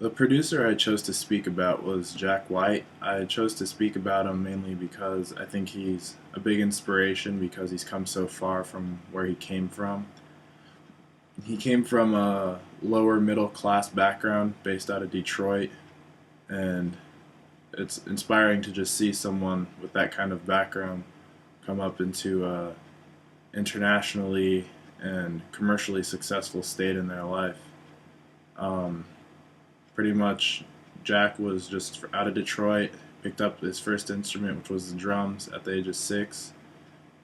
The producer I chose to speak about was Jack White. I chose to speak about him mainly because I think he's a big inspiration because he's come so far from where he came from. He came from a lower middle class background based out of Detroit, and it's inspiring to just see someone with that kind of background come up into a internationally and commercially successful state in their life. Um, Pretty much, Jack was just out of Detroit, picked up his first instrument, which was the drums, at the age of 6.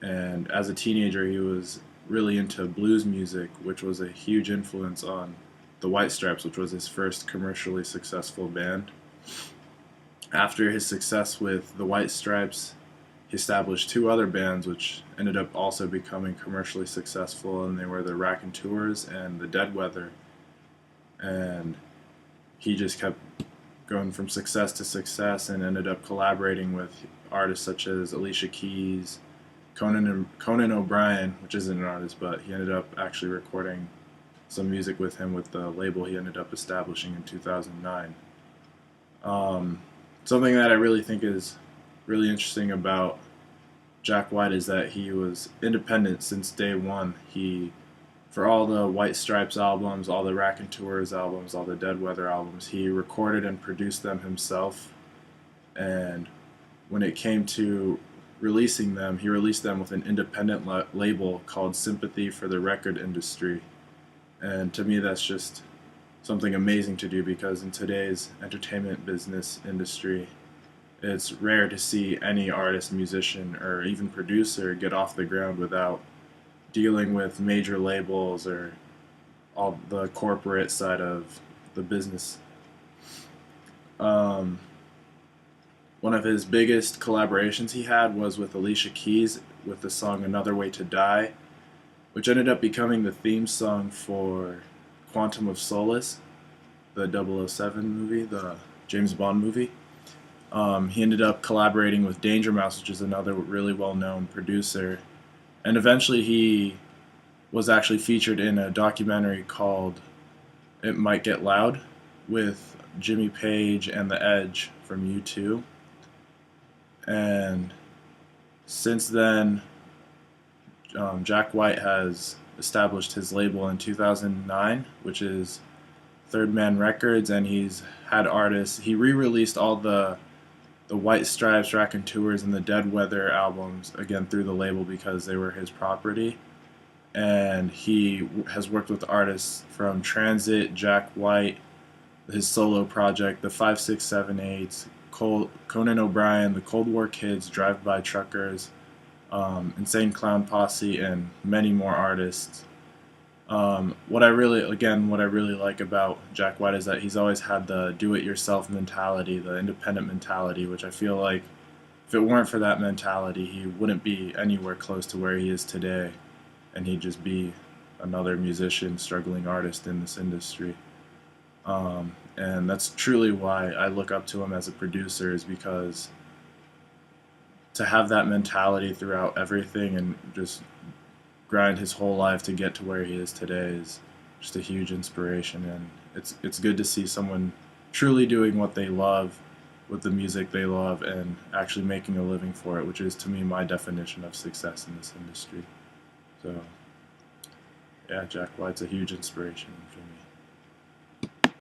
And as a teenager, he was really into blues music, which was a huge influence on the White Stripes, which was his first commercially successful band. After his success with the White Stripes, he established two other bands, which ended up also becoming commercially successful, and they were the Raconteurs and the Dead Weather. And he just kept going from success to success and ended up collaborating with artists such as Alicia Keys, Conan O'Brien, which isn't an artist, but he ended up actually recording some music with him with the label he ended up establishing in 2009. Something that I really think is really interesting about Jack White is that he was independent since day one. For all the White Stripes albums, all the Raconteurs albums, all the Dead Weather albums, he recorded and produced them himself. And when it came to releasing them, he released them with an independent label called Sympathy for the Record Industry. And to me, that's just something amazing to do because in today's entertainment business industry, it's rare to see any artist, musician, or even producer get off the ground without dealing with major labels or all the corporate side of the business. Um, One of his biggest collaborations he had was with Alicia Keys with the song Another Way to Die, which ended up becoming the theme song for Quantum of Solace, the 007 movie, the James Bond movie. He ended up collaborating with Danger Mouse, which is another really well-known producer, and eventually he was actually featured in a documentary called It Might Get Loud with Jimmy Page and The Edge from U2. And since then, Jack White has established his label in 2009, which is Third Man Records, and he's had artists. He re-released all the White Stripes, Raconteurs, and the Dead Weather albums again through the label because they were his property. And he has worked with artists from Transit, Jack White, his solo project, the 5678, Conan O'Brien, the Cold War Kids, Drive-By Truckers, Insane Clown Posse, and many more artists. What I really like about Jack White is that he's always had the do-it-yourself mentality, the independent mentality, which I feel like if it weren't for that mentality, he wouldn't be anywhere close to where he is today, and he'd just be another musician, struggling artist in this industry. And that's truly why I look up to him as a producer, is because to have that mentality throughout everything and just grind his whole life to get to where he is today is just a huge inspiration. And it's good to see someone truly doing what they love with the music they love and actually making a living for it, which is to me my definition of success in this industry. So yeah, Jack White's a huge inspiration for me.